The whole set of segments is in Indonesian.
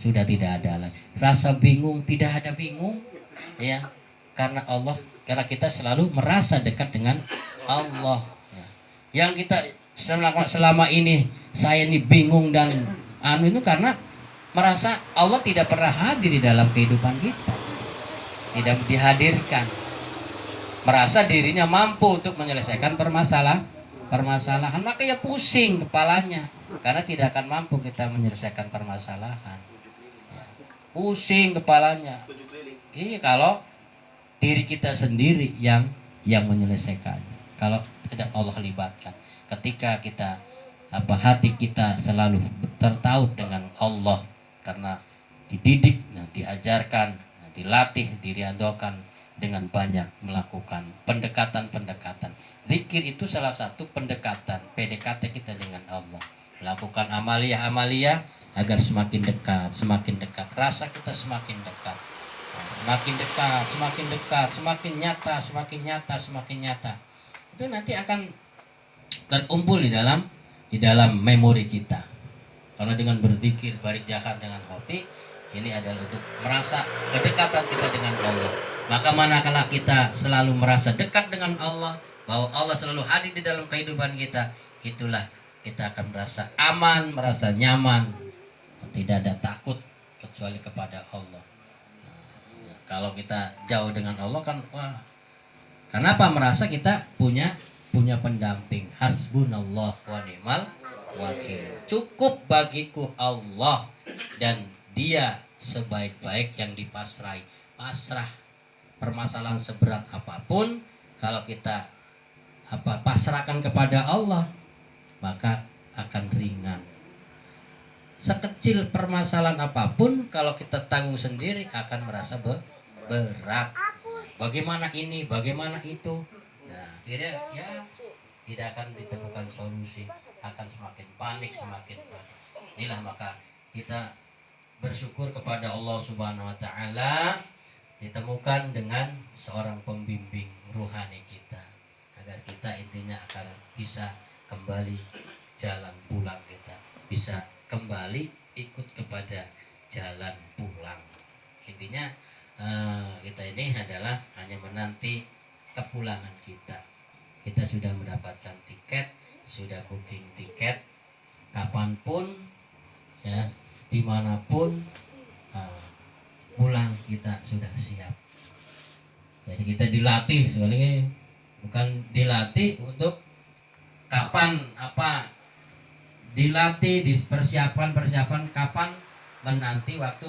sudah tidak ada lagi. Rasa bingung tidak ada bingung, ya, karena Allah, karena kita selalu merasa dekat dengan Allah. Ya. Yang kita selama ini saya ini bingung dan itu karena merasa Allah tidak pernah hadir di dalam kehidupan kita, tidak dihadirkan, merasa dirinya mampu untuk menyelesaikan permasalahan, maka ya pusing kepalanya karena tidak akan mampu kita menyelesaikan permasalahan, ya, pusing kepalanya. Iya, kalau diri kita sendiri yang menyelesaikannya, kalau tidak Allah libatkan, ketika kita hati kita selalu tertaut dengan Allah karena dididik, diajarkan, dilatih, diriadokan dengan banyak melakukan pendekatan-pendekatan. Zikir itu salah satu pendekatan PDKT kita dengan Allah. Melakukan amaliyah-amaliyah agar semakin dekat, rasa kita semakin dekat. Nah, semakin dekat, semakin nyata. Itu nanti akan terkumpul di dalam memori kita. Karena dengan berzikir, barik jakar dengan hobi, ini adalah untuk merasa kedekatan kita dengan Allah. Maka manakala kita selalu merasa dekat dengan Allah, bahwa Allah selalu hadir di dalam kehidupan kita, itulah kita akan merasa aman, merasa nyaman, tidak ada takut kecuali kepada Allah. Nah, kalau kita jauh dengan Allah kan, wah, kenapa merasa kita punya pendamping? Hasbunallah wa ni'mal wakil. Cukup bagiku Allah dan Dia sebaik-baik yang dipasrai. Pasrah permasalahan seberat apapun, kalau kita pasrahkan kepada Allah, maka akan ringan. Sekecil permasalahan apapun, kalau kita tanggung sendiri akan merasa berat. Bagaimana ini, bagaimana itu. Nah, akhirnya ya tidak akan ditemukan solusi, akan semakin panik. Inilah maka kita bersyukur kepada Allah Subhanahu wa taala ditemukan dengan seorang pembimbing ruhani kita, agar kita intinya akan bisa kembali jalan pulang, kita bisa kembali ikut kepada jalan pulang. Intinya kita ini adalah hanya menanti kepulangan kita. Kita sudah mendapatkan tiket, sudah booking tiket, kapanpun, ya, dimanapun, pulang kita sudah siap. Jadi kita dilatih, soalnya bukan dilatih untuk kapan dilatih di persiapan kapan menanti waktu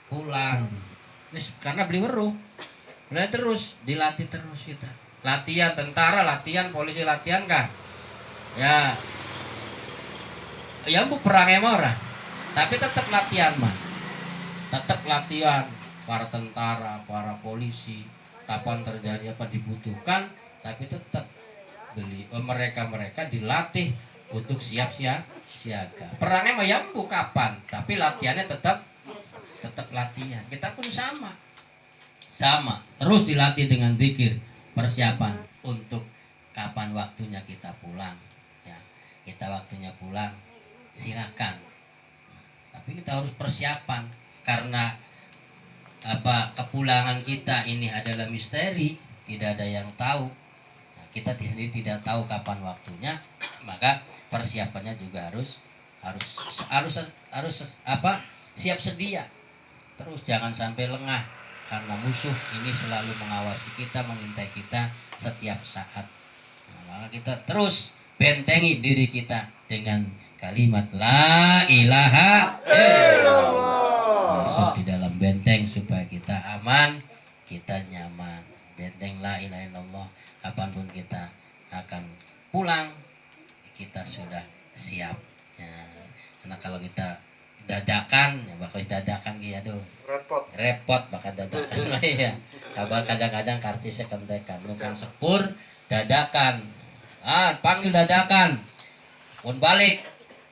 pulang. Terus karena beli weruh, terus dilatih terus kita. Latihan tentara, latihan polisi, latihan kan. Ya bu perangnya mah ora. Tapi tetap latihan mah. Tetap latihan para tentara, para polisi, kapan terjadi apa dibutuhkan, tapi tetap mereka dilatih untuk siaga. Perangnya mah ya bu kapan, tapi latihannya tetap latihan. Kita pun sama terus dilatih dengan zikir, persiapan untuk kapan waktunya kita pulang, ya. Kita waktunya pulang silakan, tapi kita harus persiapan karena kepulangan kita ini adalah misteri, tidak ada yang tahu. Kita sendiri tidak tahu kapan waktunya, maka persiapannya juga harus siap sedia. Terus jangan sampai lengah, karena musuh ini selalu mengawasi kita, mengintai kita setiap saat. Maka kita terus bentengi diri kita dengan kalimat la ilaha illallah. Masuk di dalam benteng supaya kita aman, kita nyaman. Benteng la ilaha illallah, kapanpun kita akan pulang, kita sudah siap. Ya, karena kalau kita dadakan, ya bakal dadakan gitu, repot bakal dadakan. Ya, kabar kadang-kadang karcisnya kentekan, bukan sepur dadakan, panggil dadakan, pun balik,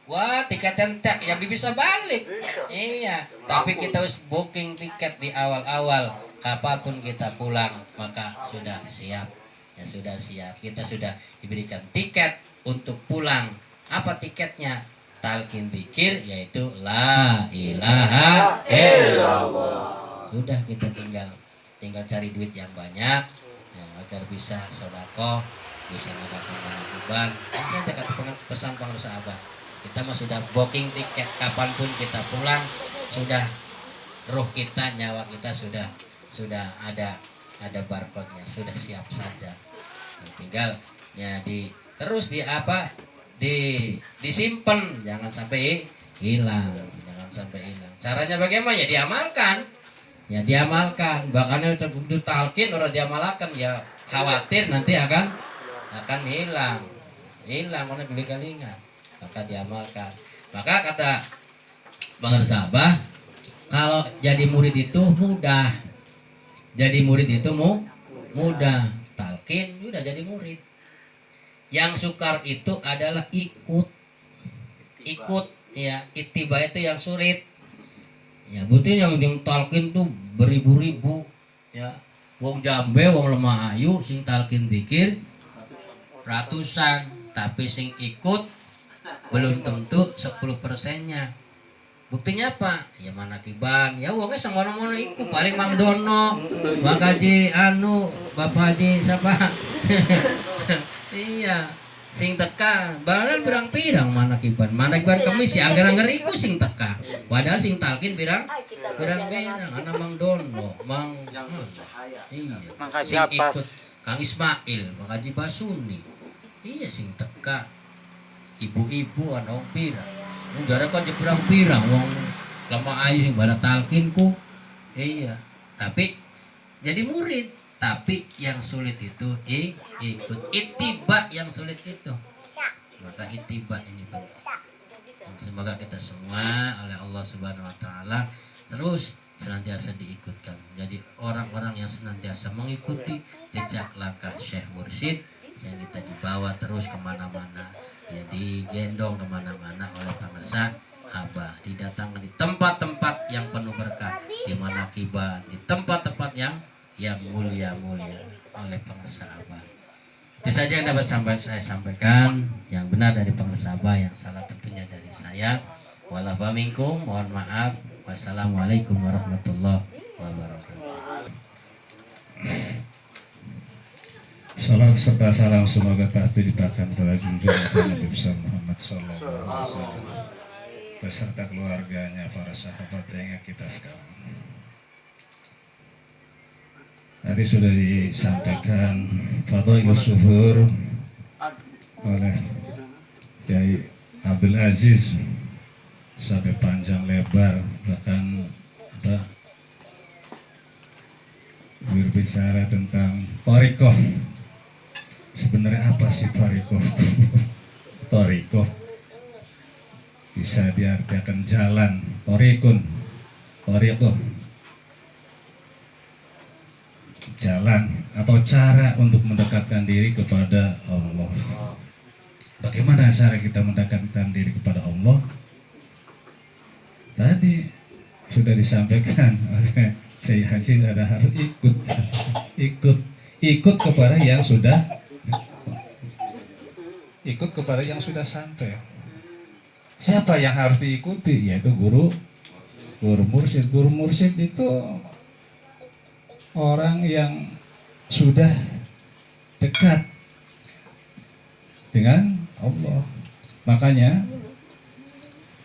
wah tiket entek yang bisa balik, iya. Tapi kita harus booking tiket di awal-awal, kapanpun kita pulang maka sudah siap. Ya sudah siap, kita sudah diberikan tiket untuk pulang. Apa tiketnya? talqin zikir yaitu la ilaha illallah. Sudah, kita tinggal cari duit yang banyak ya, agar bisa sedekah, bisa mendapatkan kewajiban. Saya kata pesan pengusaha Abah, kita mah sudah booking tiket kapanpun kita pulang, sudah roh kita, nyawa kita sudah ada barcode-nya, sudah siap saja. Tinggal ya terus disimpan, jangan sampai hilang. Caranya bagaimana? Ya diamalkan. Bahkan itu talqin orang diamalkan ya khawatir nanti akan hilang mana beli-kelingan. Maka diamalkan. Maka kata Bang Sabah, kalau jadi murid itu mudah. Mudah. Talqin udah jadi murid. Yang sukar itu adalah ikut ya, ittiba itu yang sulit ya. Butuh yang talqin tuh beribu-ribu ya, wong Jambe, wong Lemah Ayu sing talqin zikir ratusan, tapi sing ikut belum tentu 10%-nya. Buktinya apa? Ya manakiban, ya wongnya semono-mono ikut, paling Mang Dono, Bang Haji Bapak Haji siapa? Iya, sing teka, padahal pirang-pirang manakiban kemis ya angger-angger iku sing teka. Padahal sing talqin pirang-pirang, ana Mang Dono, iya. Sing ikut Kang Ismail, Bang Haji Basuni. Iya sing teka. Ibu-ibu ana pirang. Negara kan pirang-pirang wong Lemah Ayu sing bala talqin ku. Iya, tapi jadi murid. Tapi yang sulit itu ikut ittiba, yang sulit itu. Maka ittiba ini penting. Semoga kita semua oleh Allah Subhanahu wa taala terus senantiasa diikutkan. Jadi orang-orang yang senantiasa mengikuti jejak langkah Syekh Mursyid, yang kita dibawa terus kemana-mana, ya digendong kemana-mana oleh pangersa Abah, didatangkan di tempat-tempat yang penuh berkah, di manakiban, di tempat-tempat yang mulia-mulia oleh pengusaha Abah. Itu saja yang dapat saya sampaikan. Yang benar dari pengusaha Abah, yang salah tentunya dari saya. Wallahu minkum, mohon maaf. Wassalamualaikum warahmatullahi wabarakatuh. Salam serta salam semoga tak dilimpahkan kepada junjungan Nabi besar Muhammad Sallallahu Alaihi Wasallam beserta keluarganya, para sahabat yang kita sekarang. Tadi sudah disampaikan Fadhailus Zuhur oleh Kiai Abdul Aziz sampai panjang lebar, bahkan berbicara tentang thariqah. Sebenarnya apa sih thariqah? Thariqah bisa diartikan jalan, thariqun, thariqah, jalan atau cara untuk mendekatkan diri kepada Allah. Bagaimana cara kita mendekatkan diri kepada Allah? Tadi sudah disampaikan oleh Syekh Haji, ada harus ikut kepada yang sudah sampai. Siapa yang harus diikuti? Yaitu guru mursyid. Guru mursyid itu orang yang sudah dekat dengan Allah. Makanya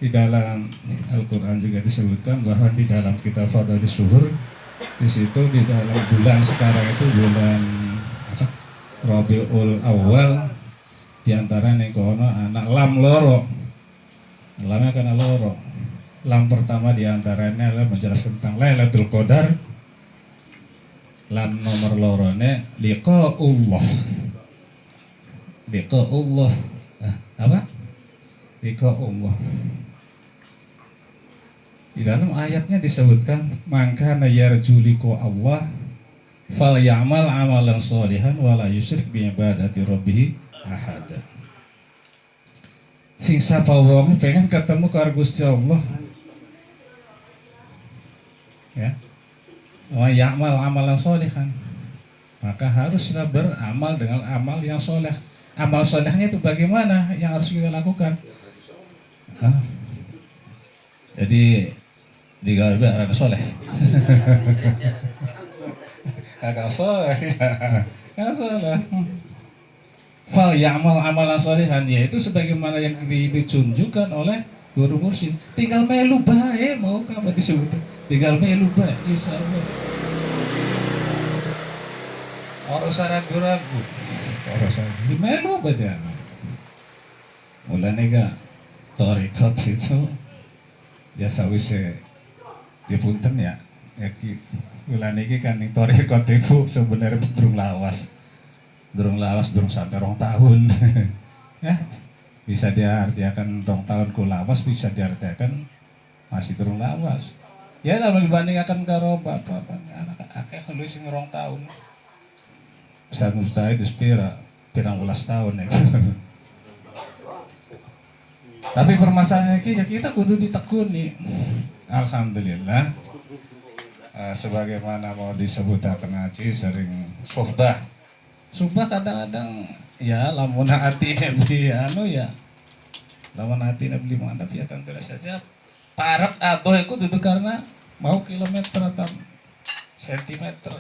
di dalam Al-Quran juga disebutkan bahwa di dalam kitab Fadhailus Zuhur, di situ di dalam bulan sekarang itu bulan Rabiul Awal, di antara kono anak lam loro. Lamnya karena loro. Lam pertama di antaranya adalah menjelaskan tentang Lailatul Qadar. Lam nomor lorone liqa'ullah. Liqa'ullah. Apa? Liqa'ullah. Di dalam ayatnya disebutkan maka yarju liqa Allah fal ya'mal amalan sholihan wala yusyrik bi ibadati rabbih ahada. Sing sapa wong pengen ketemu karo Gusti Allah, ya, wa ya'mal amalan sholihan, maka haruslah beramal dengan amal yang soleh. Amal solehnya itu bagaimana yang harus kita lakukan? Hah? Jadi digawe ada soleh. Agak soleh. Ya soleh. Fal ya'mal amalan solehan, yaitu sebagaimana yang ditunjukkan oleh guru mursyid. Tinggal melu bae, mau apa disebut? Tinggal melu bae, insyaallah. Orang usah ragu-ragu. Orang usah di melu bae. Mulane ga tarekat itu biasa wise dipunten ya. Ya mulane iki kan ning tarekat itu sebenarnya durung lawas durung sampai 2 tahun. Ya, bisa diartikan 2 tahun ku lawas, bisa diartikan masih durung lawas. Ya dalam dibandingkan karo bapak anak akeh lu sing 2 tahun. Bisa mustahil pirang ulas tahun ya. Tapi permasalahannya ya kita kudu ditekuni. Alhamdulillah. Sebagaimana mau disebutakan Haji sering sumpah kadang-kadang ya lamun hati beli ya lamun hati beli mangandap ya tentu saja parak atau itu duduk karena mau kilometer atau sentimeter.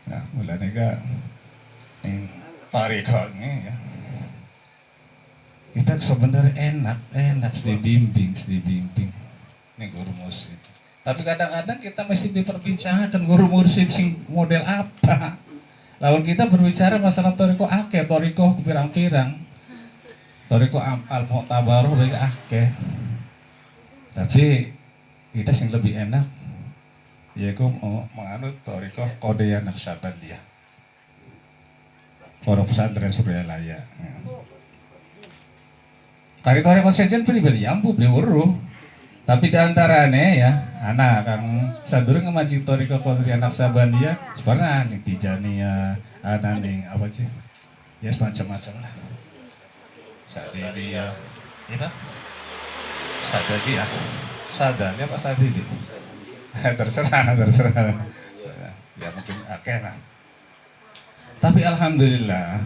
Nah mulanya ga yang tarikatnya ya kita sebenarnya enak dibimbing nih guru muslim. Tapi kadang-kadang kita masih diperbincangkan guru mursyid sing model apa. Lalu kita berbicara masalah toriko akeh, toriko pirang-pirang, toriko al-mu'tabaruh dari akeh. Tapi kita sing lebih enak, yaitu menganut toriko Qadiyah Naqsyabandiyah. Pondok pesantren Suryalaya. Kari toriko sejen pribadi ampuh beli uruh. Tapi diantaranya ya, anak kang sadurung ngamaji toriko Qadiyah Naqsyabandiyah, sebenarnya nih Tijaniyah, ada nih apa sih? Ya semacam-macam lah. Sadiriyah, ya, Sadadiyah, Sadadiyah apa Sadidi? terserah. Ya mungkin akeh lah. Tapi alhamdulillah,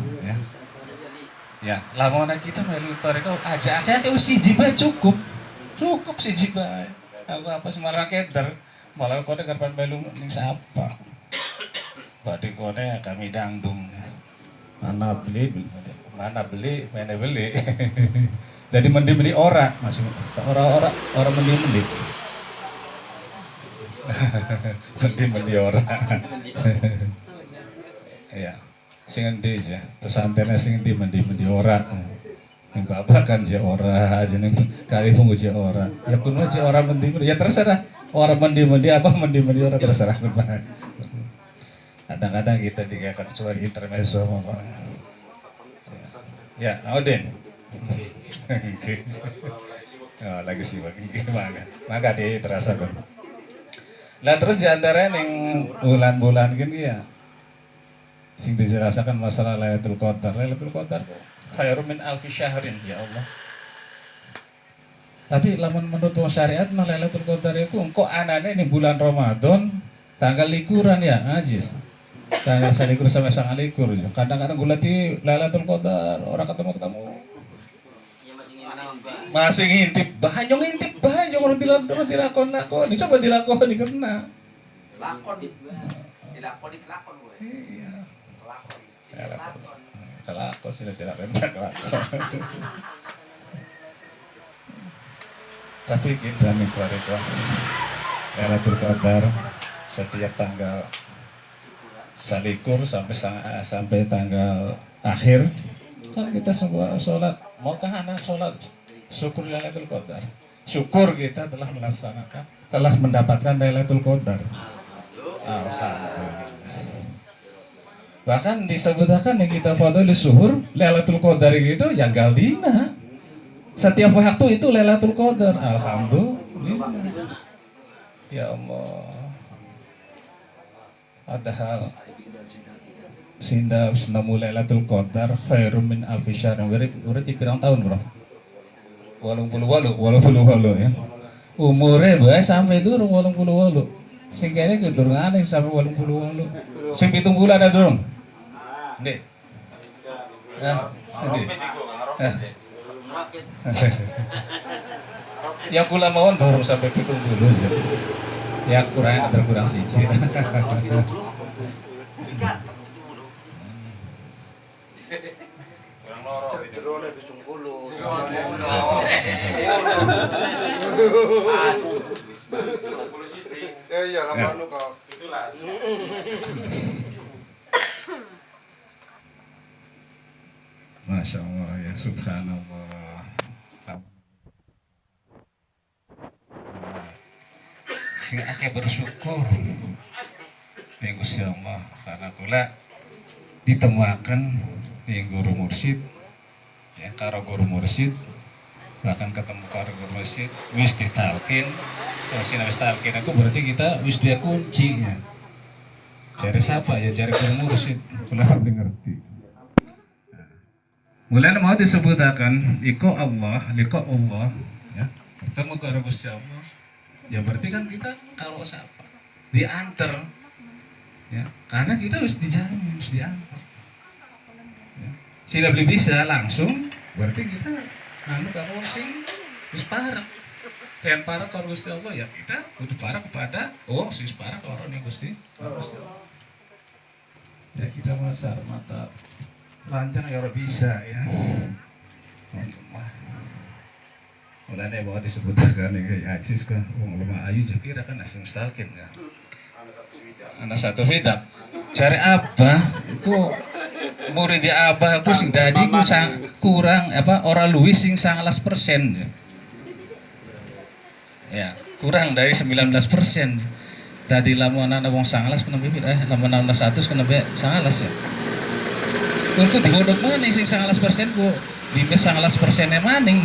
ya, lamun kita melu toriko aja akeh usi jiba cukup sih jiba. Aku apa semalang keder malah kode kapan melu ning siapa berarti kode kami dangdung mana beli mana beli jadi mendi ora masih orang mendi mendi ora ya sing endi aja terus antena sing endi mendi ora. Yang bapak kan je ora aja nih kali pun je ora ya kuno je ora mendi ya terserah orang mendi apa mendi ora terserah. Kadang-kadang kita dikatakan suara intermezzo apa ya Auden lagi sih maka dia terasa kan lah terus diantara yang bulan-bulan gini ya sing dijelasakan masalah Lailatul Qadar khairun min alfi syahrin ya Allah. Tapi lamun menurut syariat mah Lailatul Qadar itu engko anane ning bulan Ramadan tanggal likuran ya Aziz. Tanggal 21 sampai 29. Kadang-kadang gulati Lailatul Qadar orang ketemu. Masih ngintip banyak orang dilakon. Coba dilakoni kena. Dilakon gue. Iya. Kelakon sudah tidak rencana kelakon. Tapi kita minta rekor Lailatul Qadar setiap tanggal salikur sampai tanggal akhir kan kita semua sholat maukah anak sholat syukur Lailatul Qadar. Syukur kita telah mendapatkan Lailatul Qadar. Alhamdulillah. Bahkan disebutkan yang kita fadhilus suhur Lailatul Qadar itu ya galdina. Setiap waktu itu Lailatul Qadar. Alhamdulillah. Ya Allah. Padahal sinda senamu Lailatul Qadar khairum min alfi syahr. Berarti pirang tahun, Bro? 88 ya. Umure bae sampai durung 88. Sing kene ku durung aneh sampai 88. Sing 7 bulan ada durung. Nih. Ya. Ya kula mawon turun sampai 70 aja. Ya kurang terkurang siji. Iya, lama anu kok. Masya Allah ya subhanallah. Sing akeh bersyukur ya Gusti Allah karena kula ditemukan yang guru mursyid ya karo guru mursyid bahkan ketemu karo guru mursyid wis ditalkin terus wis talkin aku berarti kita wis dia kunci ya cari siapa ya cari guru mursyid kula ngerti. Mulanya mau disebutakan iko Allah ya ketemu karo Gusti Allah ya berarti kan kita kalau siapa diantar ya karena kita harus dijamin harus diantar ya. Sila beli bisa langsung berarti kita anu kalau sing wis parek pengen parek karo Gusti Allah ya kita kudu parek kepada sing parek karo ning Gusti ya kita masar mata lancar ya bisa ya mulanya bahwa disebutkan ya Aziz kan lemah ayu kira kan asing stalkin ya anak satu fidak cari apa aku murid abah aku sing tadi aku kurang apa orang luwih sing 19% ya kurang dari 19% tadi lamun anak wong 19 kena bibit lamun 16 kena 19 ya untuk digodok mana sing 19% ku bibit 19% maning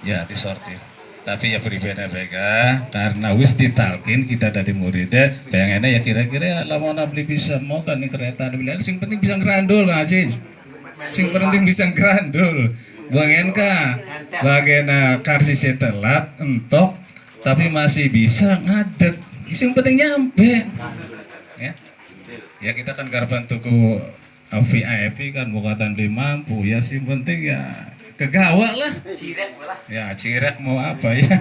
ya disortir tapi ya berbeda beda karena wis ditalkin kita dari muridnya pengennya ya kira-kira lamun beli bisa mau kan kereta bilang sing penting bisa ngerandul ngaji sing penting bisa ngerandul bagian karsi telat entok tapi masih bisa ngadeg sing penting nyampe ya kita kan garban tuku VIP kan bukan beli mampu ya sing penting ya kegawa lah ya cirek mau apa ya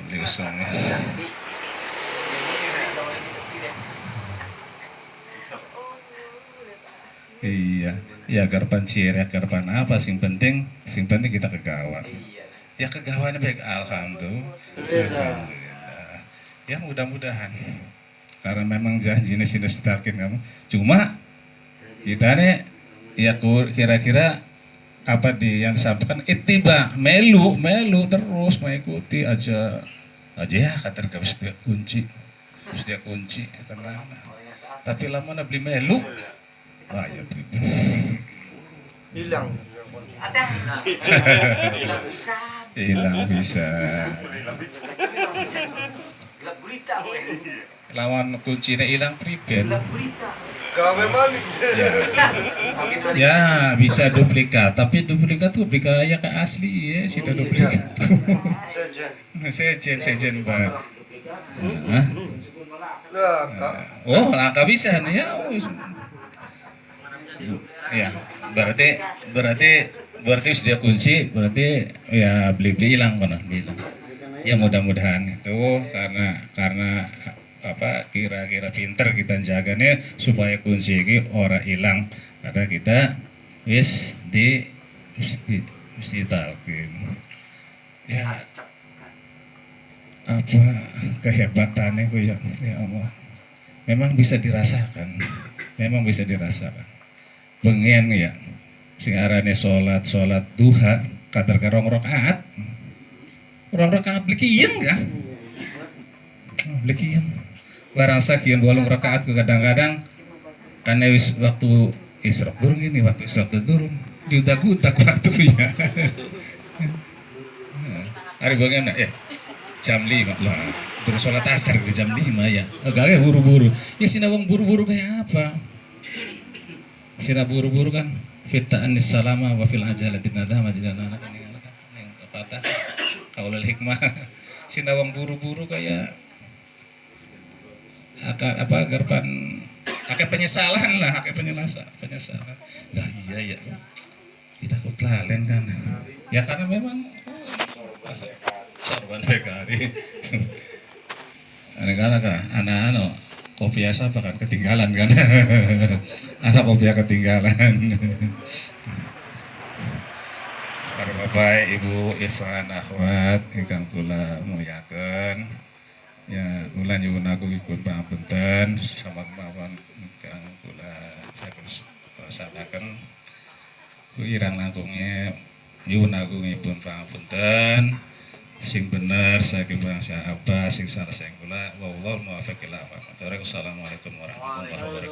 beli usung iya ya garpan cirek garpan apa sing penting kita kegawa ya kegawanya baik alhamdulillah ya mudah-mudahan karena memang janjinya sudah starkin kamu cuma kita nih ya kira-kira apa yang disampaikan ittiba melu terus mengikuti aja ya kata harus dia kunci tenang tapi lama beli melu wah ya Hilang. hilang bisa lawan kuncinya hilang priben Gawe maling. ya bisa duplikat tapi duplikat tuh kayak asli ya sudah duplikat sejen banget langka bisa nih ya berarti sudah kunci berarti ya beli hilang kan hilang ya mudah-mudahan itu karena apa kira-kira pinter kita jaganya supaya kunci ini orang hilang karena kita wis ditalkin ya apa kehebatannya ya Allah memang bisa dirasakan bengen ya sing arane salat duha kadar rong rakaat beli kiyeng kan beli kiyeng barang sakian 8 rakaat kadang-kadang karena wis waktu isyraq durung ini waktu isyraq durung diudak-udak waktunya hari bagaimana jam 5 lah terus sholat asar ke jam 5 ya agak buru-buru ya sinawang buru-buru kayak apa sina buru-buru kan fitaan salama wa fil ajalatin nadama jadi anak yang patah kaulul hikmah sinawang buru-buru kayak agar garpan Akeh penyesalan lah, akeh penyesalan. Lah iya ya. Kita kok lalen kan. Ya karena memang sarwan bekari. Anak-anak anak-anak kopi asa bahkan ketinggalan kan. Anak kopi ketinggalan. Para bapak, ibu, ikhwan, akhwat, ingkang kula muliaken. Ya, kula nyuwun agung ikut pangapunten sama kemawon ingkang kula sampaikan. Irang langkungnya nyuwun agungipun pangapunten. Sing bener saking bangsa apa, sing salah saking kula. Wallahu muwaffiq ila aqwamit thoriq. Wassalamualaikum warahmatullahi wabarakatuh.